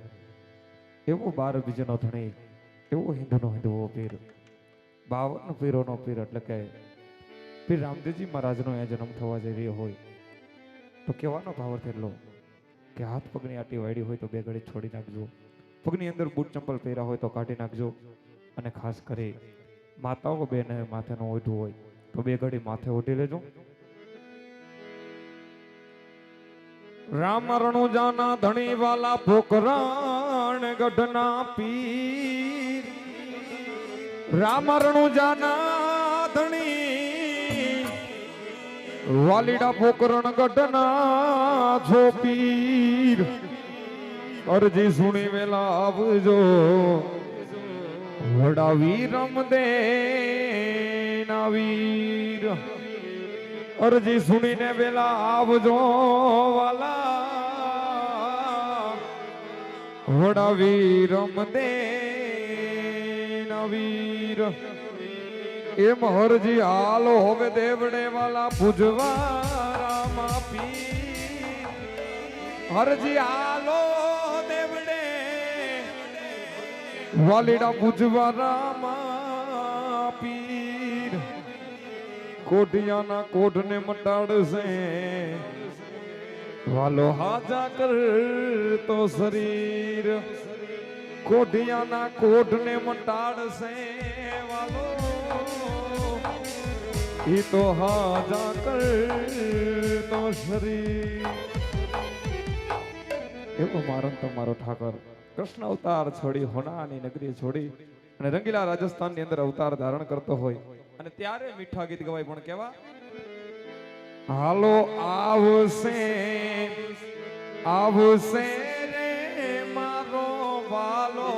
હોય એવો 12 બીજનો ધણી, એવો હિન્દુનો હિન્દુઓ પીર, 52 પીરોનો પીર, એટલે કે પીર રામદેવજી મહારાજનો અહીંયા જન્મ થવા જઈ રહ્યો હોય તો કહેવાનો ભાવ એટલો કે હાથ પગની આટી વાળી હોય તો 2 ઘડી છોડી નાખજો, પગની અંદર બૂટ ચંપલ પહેર્યા હોય તો કાઢી નાખજો, અને ખાસ કરી માતાઓ બેને માથેનું ઓઢવું હોય તો 2 ઘડી માથે ઓઢી લેજો. રામ રણુ જાના ધણી વાલા પોકરાણ ગઢના પીર, રામ રણુ જાના ધણી વાલીડા પોકરણ ગઢના છો પીર, અરજી સુણી વેલા આવજો વડાવી રમદે ના વીર, અરજી સુણીને વેલા આવજો વાલા વડાવી રમદે ના વીર. એમ હરજી હાલો હવે દેવડે વાલા પૂજવા રામા પીર, હરજી હાલો દેવડે વાલીડા પૂજવા રામા પીર. કોઢિયાના કોઢને મટાડશે વાલો હાજા કરતો શરીર, કોઢિયાના કોઢને મટાડશે વાલો ઈ તો હાજા કરતો શરીર. એવો મારો તમારો ઠાકર કૃષ્ણ અવતાર છોડી હોનાની નગરી છોડી અને રંગીલા રાજસ્થાનની અંદર અવતાર ધારણ કરતો હોય અને ત્યારે મીઠા ગીત ગવાય પણ કેવા, હાલો આવશે આવશે રે મારો વાલો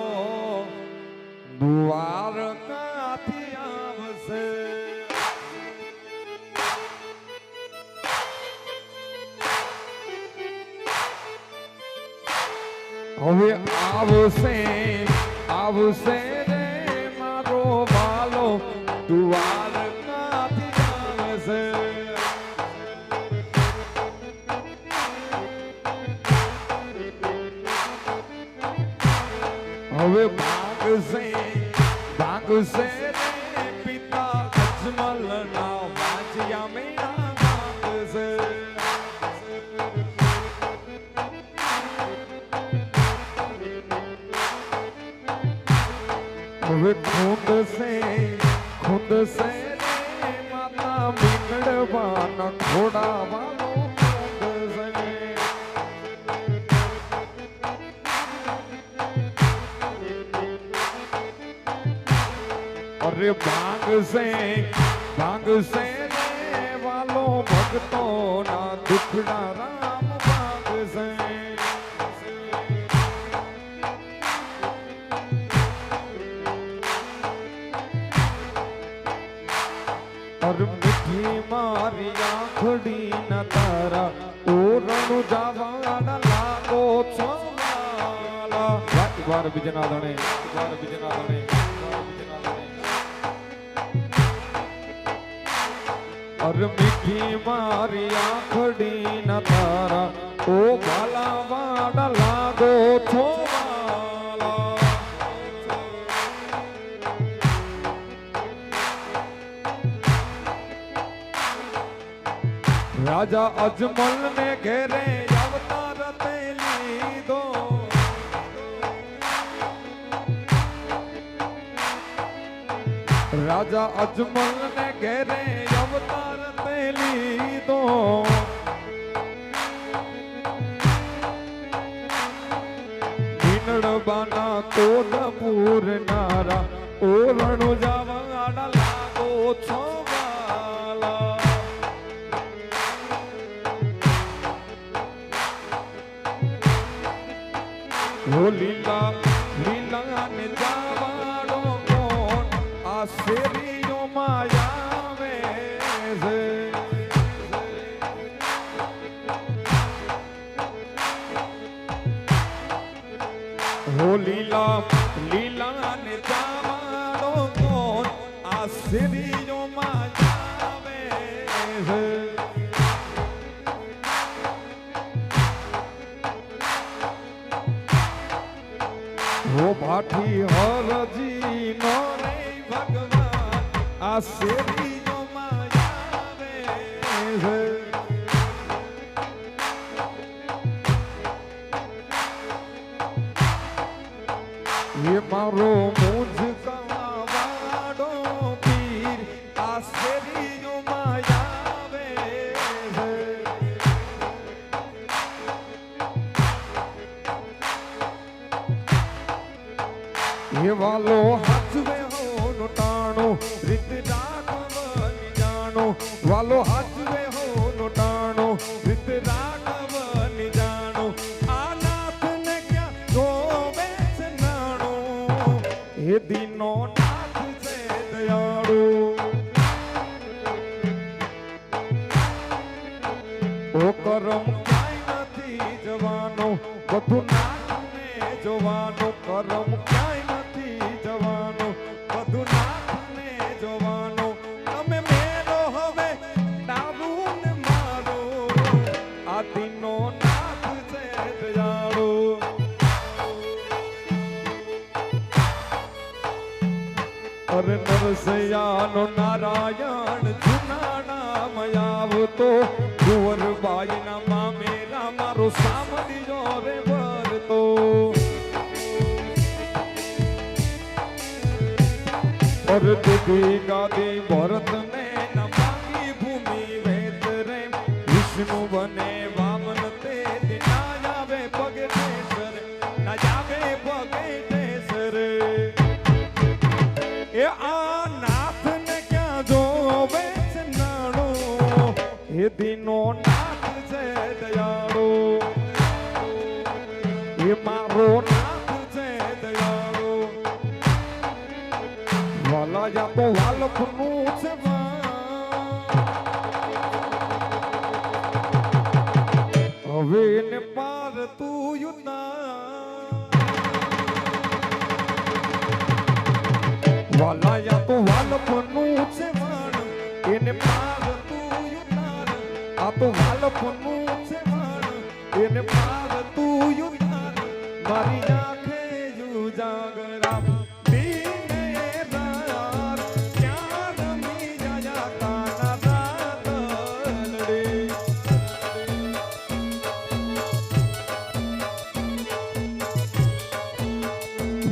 દ્વારકાથી આવશે. હવે આવશે આવશે રે મારો વાલો દ્વારકાથી આવશે. હવે ભાગશે ભાગશે રે પિતા અજમલ ના વાજ્યા મેળા ભાગશે. હવે ખુદશે ખુદશે રે માતા મીંડવાના ખોડાવાનો ખુદશે. અરે ભાગશે ભાગશે રે વાલો ભક્તો ના દુખડા રામ ભાગશે. અરે મીઠી મારી આંખડી ના તારા ઓરણું જવાના લાગો છો વાલા. એકવાર બીજના ધણે એકવાર બીજના ધણે. અરે મીઠી મારી આંખડી ના તારા ઓ ભાલા વાડા લાગો છો વાલા. રાજા અજમલ ને ઘેરે અવતાર તે લીધો, રાજા અજમલ ને ઘેરે અવતાર તે લીધો. મીનડબાના કોડપુર નારા ઓરણું જવાડા લાગો છો વાલા. ઓ લીલા લીલા ને જવાડો કોણ આ શેરીઓ માયાવે છે. ઓ લીલા લીલા ને જવાડો કોણ આ શેરીઓ માયાવે છે. હો ભાઠી હરજી નો રે ભગવાન આ શેરી નો માયાવે છે એ મારો મુજ કવાડો પીર આ શેરી નો માયાવે છે એ વાલો હાચવે હો નોટાણો રીત રાખવાની જાણો વાલો હાચવે હો નોટાણો રીત રાખવાની જાણો આ નાથ ને ક્યાં જોવે છે નાણો એ દીનો નાથ છે દયાળુ ઓ કરમ ક્યાંય નથી જવાનો બધું નાથ ને જોવાનો કરમ ક્યાંય નથી જવાનો બધું નાથ ને જોવાનો તમે મેરો હવે ડાબુ ને મારો આ દીનો નાથ છે દયાળુ અરે નરસૈયાનો નારાયણ જૂના નામ આવતો કુંવરબાઈ ના મામેરા મારો સામડીયો રે ભરતો અરે દીદી ગાદી ભરત ને ન માંગી ભૂમિ વેદ રે વિષ્ણુ બને વામન તે ના આવે પગે ઠેસર ના આવે પગે ઠેસર એ આ નાથ ને ક્યાં જોવે છે નાણો એ દીનો નાથ છે દયાળુ એ મારો નાથ છે દયાળુ વાલા યા તો વાલખનું છે હવે ને પાર તું વાલા યા તો વાલખનું છે વાણ એને પાર તું યુનાર આ તો વાલખનું છે વાણ એને પાર તું યુનાર મારી આંખે ઉજાગરા દીને રાત ક્યાં રમી જાયા તાના રાતડે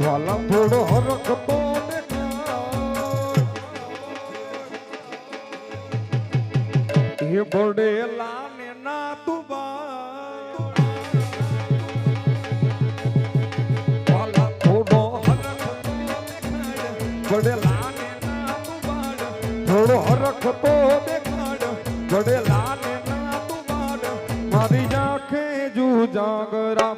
વાલા થોડો હરકતો એ બડેલા ને ના તુબા વાલા થોડો હરખ બડેલા ને ના તુબાડ થોડો હરખ તો દેખાડ બડેલા ને ના તુબાડ મારી આંખે જુ જાગરા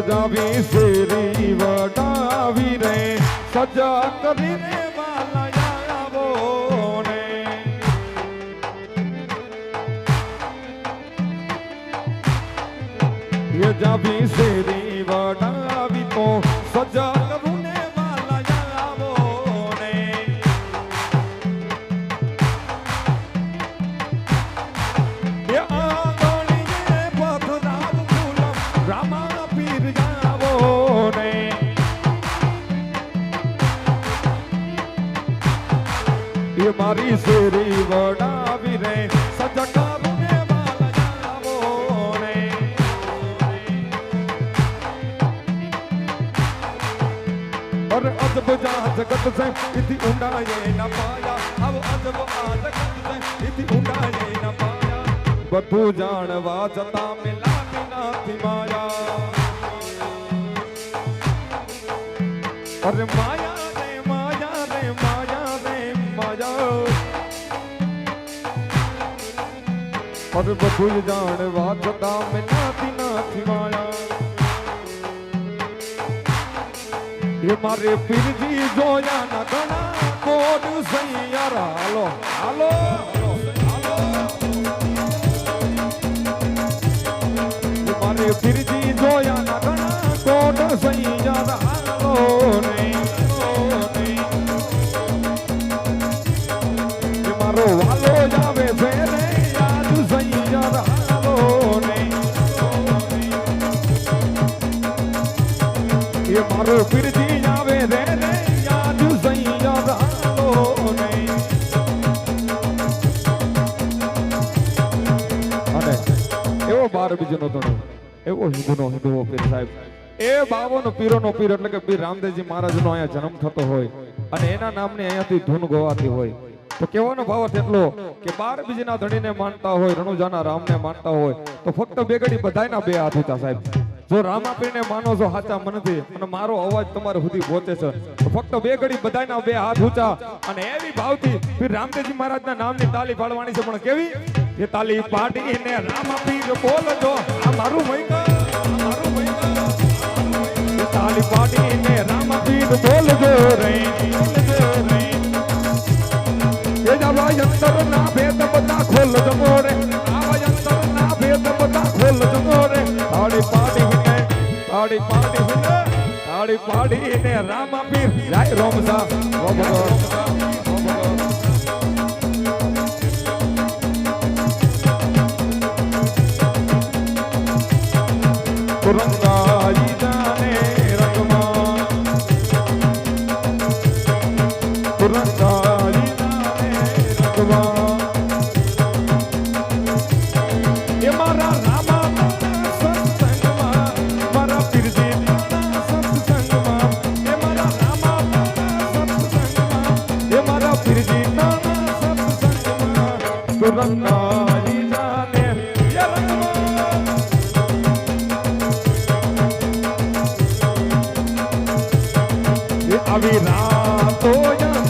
જાવી શેરી વડાવી રે સજા કરીને વાલા આવો ને એ જાવી શેરી વડાવી તો સજા કરું ને વાલા આવો ને એ આંગણીએ પથરાવ ફૂલમ રામા એ મારી શેરી વડાવી રે સજકારું ને વાલા આવો ને और अजब जा जगत से इति ऊंडाए न पाया अब अजब आ जगत से इति ऊंडाए न पाया બધું જાણવા જતા મિલાતી નાથી માયા અરે માયા રે માયા રે માયા રે માયા અરે બધું જાણવા જતા મિલાતી નાથી માયા ये मारे पीरजी जोया ना गणा कोड सैयार हालो हालो ये मारे पीरजी जोया ना गणा कोड सैयार हालो नहीं બીજનો ધણો એવો હિન્દુનો હિન્દુઓ પીર સાહેબ એ 52 પીરોનો પીર એટલે કે પીર રામદેવજી મહારાજનો અહીંયા જન્મ થતો હોય અને એના નામની અહીંયાથી ધૂન ગવાતી હોય તો કેવાનો ભાવ એટલો કે 12 બીજના ધણીને માનતા હોય રણુજાના રામને માનતા હોય તો ફક્ત બે ઘડી બધાયના બે હાથ ઊંચા સાહેબ જો રામાપીરને માનો છો સાચા મનથી અને મારો અવાજ તમારે સુધી પહોંચે છે તો ફક્ત બે ઘડી બધાયના બે હાથ ઊંચા અને એવી ભાવથી પીર રામદેવજી મહારાજના નામની તાલી પાડવાની છે પણ કેવી એ તાલી પાડીને રામાપીર બોલજો આ મારું મૈકા તાલી પાડીને રામાપીર બોલજો રે એ જાવા અંતર ના ભેદ બધા ખોલ જમો રે આવા અંતર ના ભેદ બધા ખોલ જમો રે તાળી પાડીને રામાપીર જય રોમસા રંગાઈ જાને રંગમાં રંગાઈ જાને રંગમાં એ મારા રામા સત્સંગમાં મારા પીરજી સત્સંગમાં એ મારા રામા સત્સંગમાં એ મારા પીરજી સત્સંગમાં રંગાઈ જાને આવી રાતો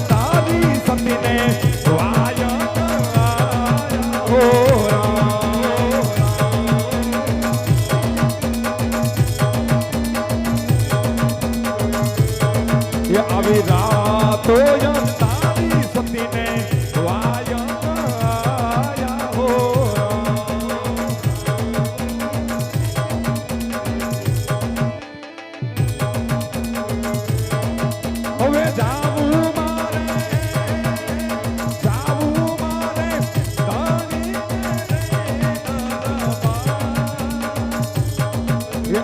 તારી સતીને આવી રાતો તારી સતીને હવે જાવું મારે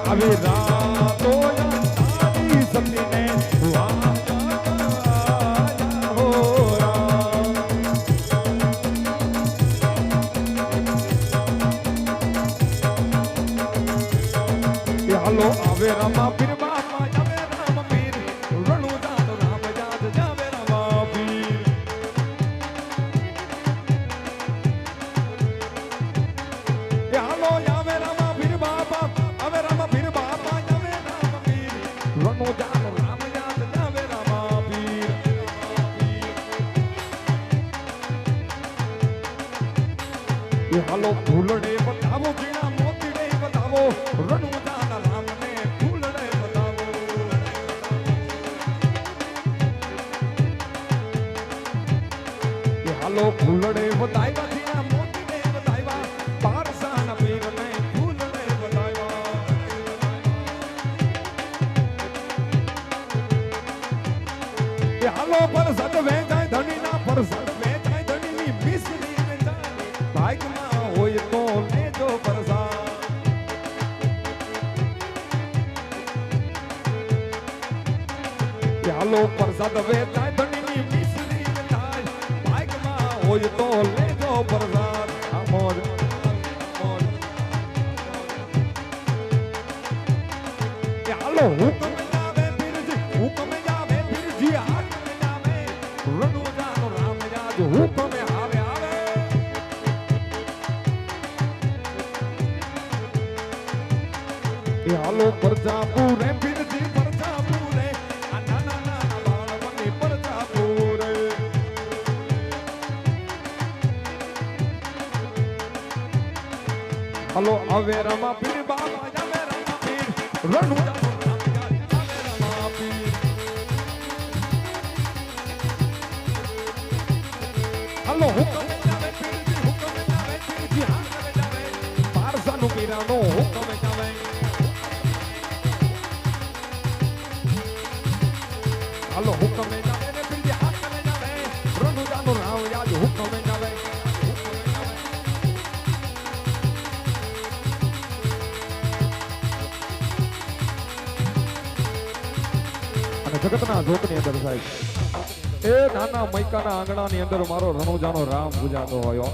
આવી રાતો તારી સતીને હાલો આવે રામા પીર બાપા આવે રામ પીર રણુ જાન રામ જાત જાવે રામા પીર હાલો આવે રામા પીર બાપા આવે રામા પીર બાપા આવે રામ પીર રણુ જાન રામ જાત જાવે રામા પીર હાલો ફૂલડે બતાવો જીણા મોતીડે બતાવો રણુ જાન રામને ફૂલડે બતાવો હાલો ફૂલડે બતાવ્યા જીણા મોતીડે બતાવ્યા પારસાના પીરને ફૂલડે બતાવ્યા હાલો પરસદ વેચાય ધણીના પરસદ વેચાય ધણીની મિસરી વેચાય ભાગમાં હોય તો લેજો પરસાદ હાલો પરસાદ વેચાય ધણીની મિસરી વેચાય ભાગમાં હોય તો લેજો પરસાદ મોજ હાલો હુકમ જાવે પીરજી હાથ જાવે રણુ જાનો રામ જાજ હુકમ આવે હાલો પરજાપુરે પીરજી પરજાપુરે આ નાના નાના બાળકોની પરજાપુરે હાલો આવે રામા પીર બાબા જાવે રામા પીર રણુ જાનો રામ જાવે રામા પીર હાલો હુકમ જાવે પીરજી હાથ જાવે પારસાનું પીરાનો હુકમ જાવે હાલો હુકમ જાવે ને પીરજી હાથ જાવે રણુ જાનો રામ જાજ હુકમ જાવે અને જગતના જોકની અંદર સાહેબ એ નાના મૈકાના આંગણાની અંદર મારો રણુજાનો રામ પૂજાતો હોય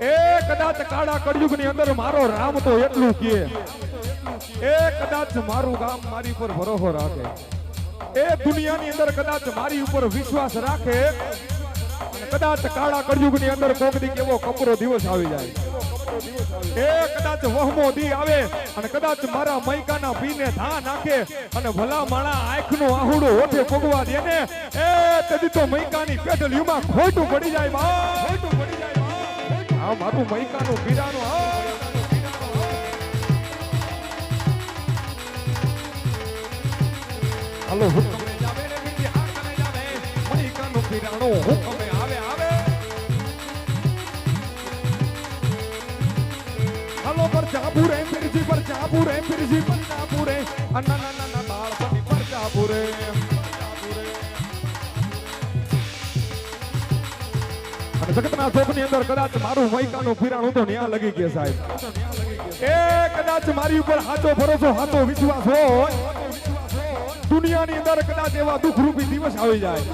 એ કદાચ કાળા કળયુગની અંદર મારો રામ તો એટલું કહે, એ કદાચ મારું ગામ મારી પર ભરોસો રાખે, એ દુનિયાની અંદર કદાચ મારી ઉપર વિશ્વાસ રાખે, અને કદાચ કાળા કળયુગની અંદર કોક દી એવો કપરો દિવસ આવી જાય, એ કદાચ વહમો દી આવે અને કદાચ મારા મૈકાના પીને ધા નાખે અને ભલા માણા આંખનું આહુડું ઓઠે પગવા દે ને, એ તેથી તો મૈકાની પેટલીમાં ખોટું પડી જાય બા, ખોટું પડી જાય બા. આ મારું મૈકાનું પીરાનું હાલો હુકમે જાવે રે બીજી હાકમે જાવે, મૈકાનું પીરાનું હુકમે આવે આવે. હાલો પર ચાબુરે ફિરજી પર ચાબુરે ફિરજી પર ચાબુરે અન્ના ના ના ના બાળ પતિ પર ચાબુરે. અને જગતના ચોકની અંદર કદાચ મારું મૈકાનું પીરાણું તો ન્યા લગી ગયા સાહેબ, એ કદાચ મારી ઉપર સાચો ભરોસો સાચો વિશ્વાસ હોય, દુનિયાની અંદર કદાચ એવા દુઃખરૂપી દિવસ આવી જાય,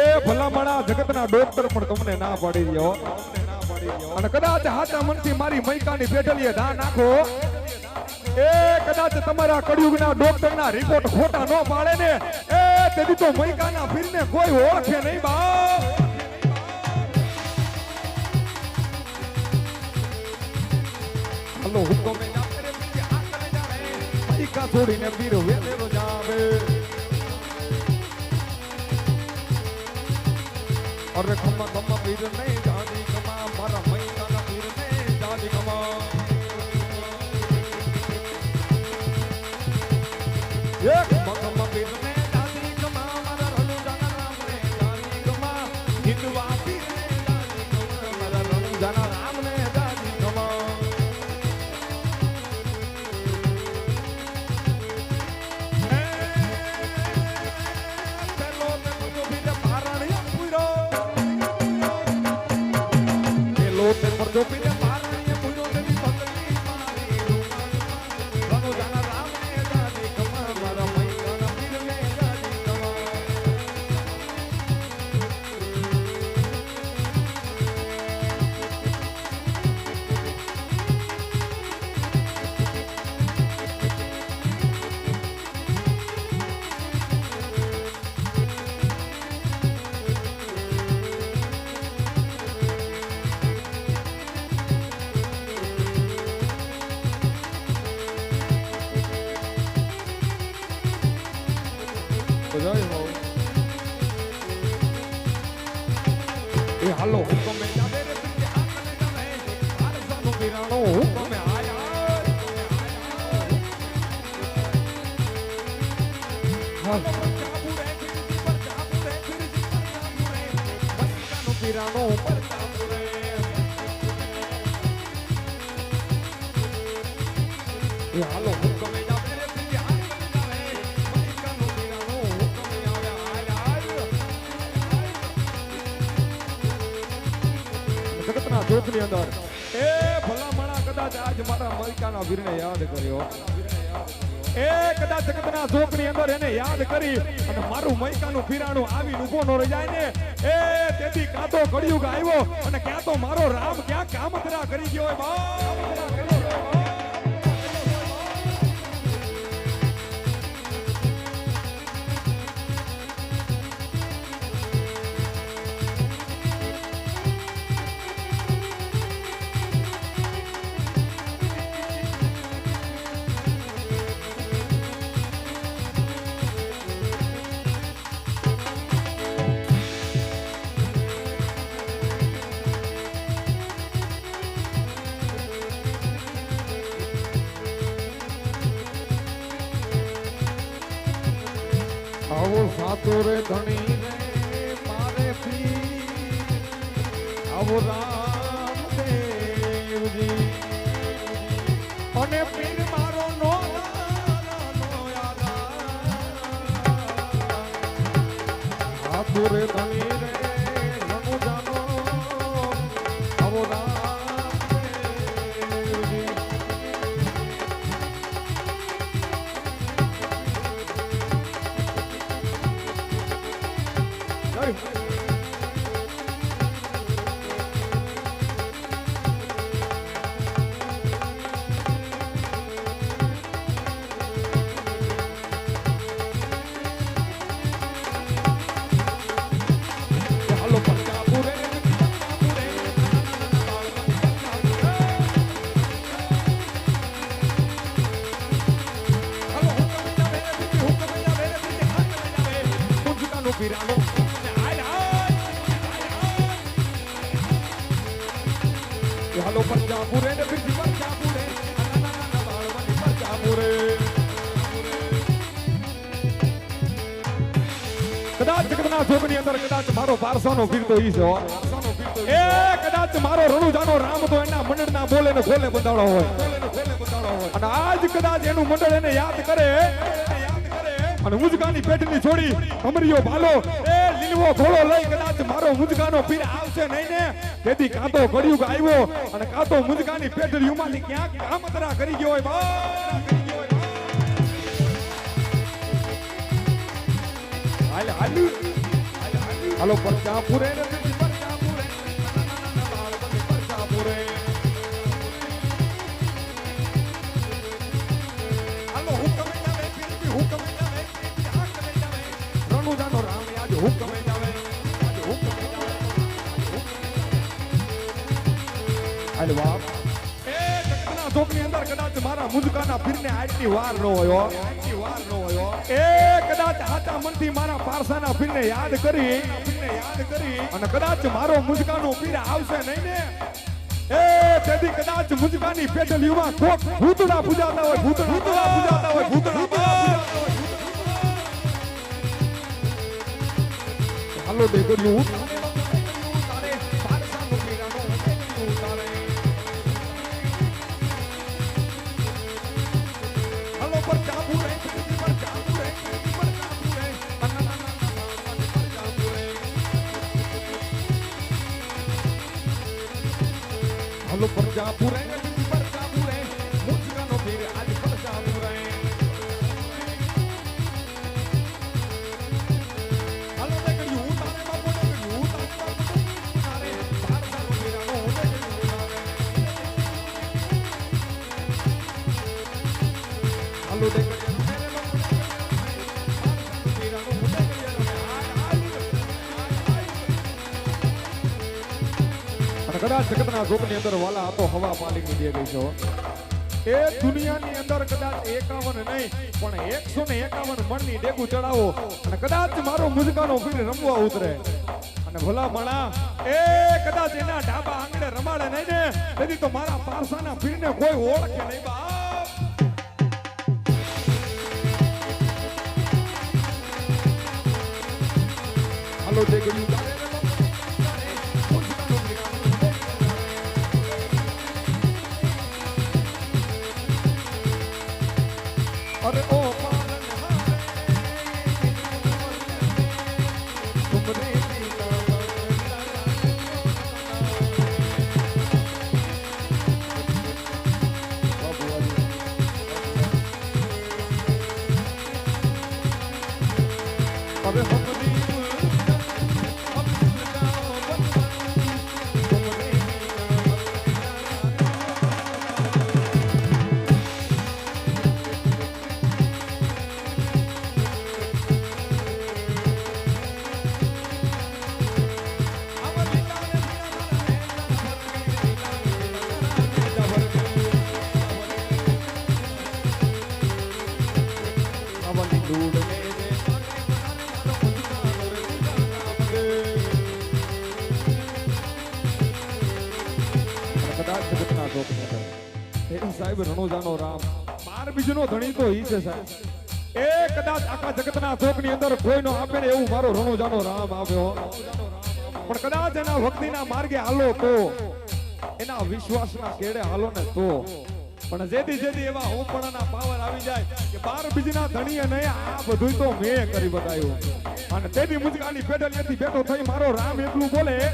એ ભલામણા જગતના ડોક્ટર પણ તમને ના પાડી રહ્યો, અને કદાચ હાચા મનથી મારી મૈકાની પેટલીએ ધા નાખો, એ કદાચ તમારા કળયુગના ડોક્ટરના રિપોર્ટ ખોટા ન પાડે ને, એ તેથી તો મૈકાના પીરને કોઈ ઓળખે નહીં બા. હાલો હુકમે જાવે રે બીજી હાકમે જાવે, મૈકા છોડીને પીર વેલેરો જાવે. અરે ખમ્મા ખમ્મા પીર નહીં જાદી કમા, મારા મૈકાના પીર નહીં જાદી કમા. એ ખમ્મા ખમ્મા પીર નહીં જાદી કમા, મારા રણુજાના રામ ને જાદી કમા, હિંદવા પીર ને જાદી કમા, મારા રણુજાના રામ ને જાદી કમા. જો પીને પારણીએ પૂરો દેવી પતલી મારી રણો જાના રામ ને જાદી કમા, મારા મૈકાના પીર ને જાદી કમા. એ હાલો હુકમે જાવે રે બીજી હાકમે જાવે, આરસાનું પીરાણું હુકમે આયા. હાલો પર ચાબુરે ફિરજી પર ચાબુરે ફિરજી પર ચાબુરે, મૈકાનું પીરાણું પર ચાબુરે. એ હાલો હુકમે જાવે રે બીજી હાકમે જાવે, મૈકાનું પીરાણું હુકમે આવે આયા. જગતના જોખની અંદર એ ભલામણા કદાચ આજ મારા મૈકાના વીરને યાદ કર્યો, એ કદાચ જગતના જોખની અંદર એને યાદ કરી અને મારું મૈકાનું પીરાણું આવી ઊભો ન રહી જાય ને, એ તેથી કાં તો કળિયુગ આવ્યો અને ક્યાં તો મારો રામ ક્યાં કામતરા કરી ગયો હોય બા. આવો સાતો રે ધણી રે મારે પી, આવો રામદેવજી અને પીર મારો નો સાતો રે ધણી રે રણુ જાનો, આવો રામદેવજી. હાલો પંજા પૂરે પીરાનો હાલો પંજાબુરે ને બીજી પંજાબુરે બાળવાની પંજાબુરે કદાચ જગતના જોગની અંદર કદાચ મારો વારસાનો વીર તો ઈ છે એ કદાચ મારો રણુજાનો રામ તો એના મંડળના બોલે ને ખોલે બંધાળો હોય અને આજ કદાચ એનું મંડળ એને યાદ કરે અને મુજગાની પેટની છોડી અમરીયો ભાલો એ લીલવો ઘોડો લઈ કદાચ મારો મુજગાનો પીર આવશે નહીં ને તેથી કાતો ઘડિયુગ આવ્યો અને કાતો મુજગાની પેટડીયુમાંથી ક્યાંક કામતરા કરી ગયો હોય બા હાલ હાલ હાલો પંજાબુરે ને પંજાબુરે પંજાબુરે હાલો હુકમ જાવે પીર હુકમ જાવે રણુજાનો રામ આજ હુકમ જાવે આજ હુકમ જાવે હાલ બાપ એ જગતના ચોકની અંદર કદાચ મારા મુજકાના પીરને આટલી વાર ન હોય એ કદાચ આચા મનથી મારા પારસાના પીરને યાદ કરી અને કદાચ મારો મુજકાનો પીર આવશે નહીં ને એ તેથી કદાચ મુજકાની પેટલીમાં કોક ભૂતડા પૂજાતા હોય હાલો દેગરિયું તારે પારસાનો પીરાનો તારે હાલો પર ચાબુ રે હાલો પંજાબુરે પંજાબુરે મુજકાનો પીર આજ પંજાબુરે હાલો દેગરિયું તારે બાપો દેગરિયું તારે પારસાનો પીરાનો હાલો દેગરિયું કદાચ જગતના જોગની અંદર વાલા આ તો હવા પાલીની દે ગઈ છો એ દુનિયાની અંદર કદાચ 51 નહીં પણ 151 મણની ડેગું ચડાવો અને કદાચ મારો મુજકાનો પીર રમવા ઉતરે અને ભલા મણા એ કદાચ એના ઢાબા આંગણે રમાડે નહીં ને તેથી તો મારા પારસાના પીરને કોઈ ઓળખે નહીં બાપ હાલો દેગડી अरे ओ पालन तुमरे अरे સાહેબ રણુજાનો રામ બાર બીજનો ધણી તો ઈ છે સાહેબ એ કદાચ આખા જગતના ચોકની અંદર કોઈનો આપે ને એવું મારો રણુજાનો રામ આવ્યો પણ કદાચ એના ભક્તિના માર્ગે હાલો તો એના વિશ્વાસના કેડે હાલો ને તો પણ જેથી એવા હોપણાના પાવર આવી જાય કે બાર બીજના ધણીએ નહીં આ બધું તો મેં કરી બતાવ્યું અને તેથી મુજકાની પેડલિયાથી બેઠો થઈ મારો રામ એટલું બોલે એ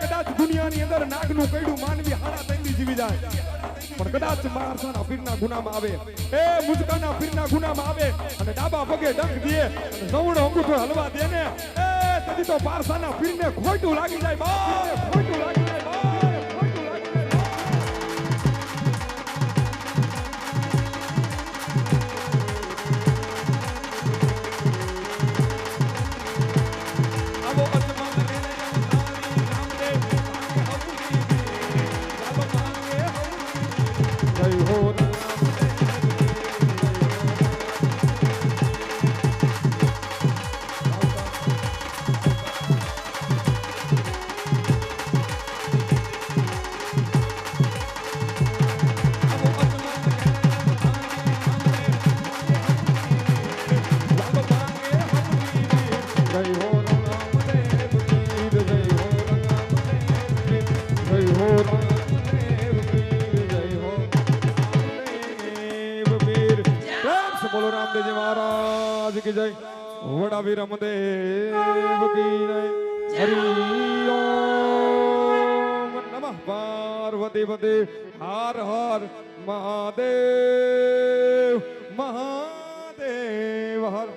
કદાચ દુનિયાની અંદર નાગનું કઈડું માનવી હાડા તંગી જીવી જાય પણ કદાચ મારસાના પીરના ગુનામાં આવે એ મુજકાના પીરના ગુનામાં આવે અને ડાબા પગે ડંખ દે અને જવણો અંગૂઠો હલવા દે ને એ તેથી તો પારસાના પીરને ખોટું લાગી જાય ખોટું લાગી જાય આવો રામદેવજી મહારાજ કી જય વડાવી રામદેવ કી જય હરિ ઓમ નમઃ પાર્વતી પતે હર હર મહાદેવ મહાદેવ હર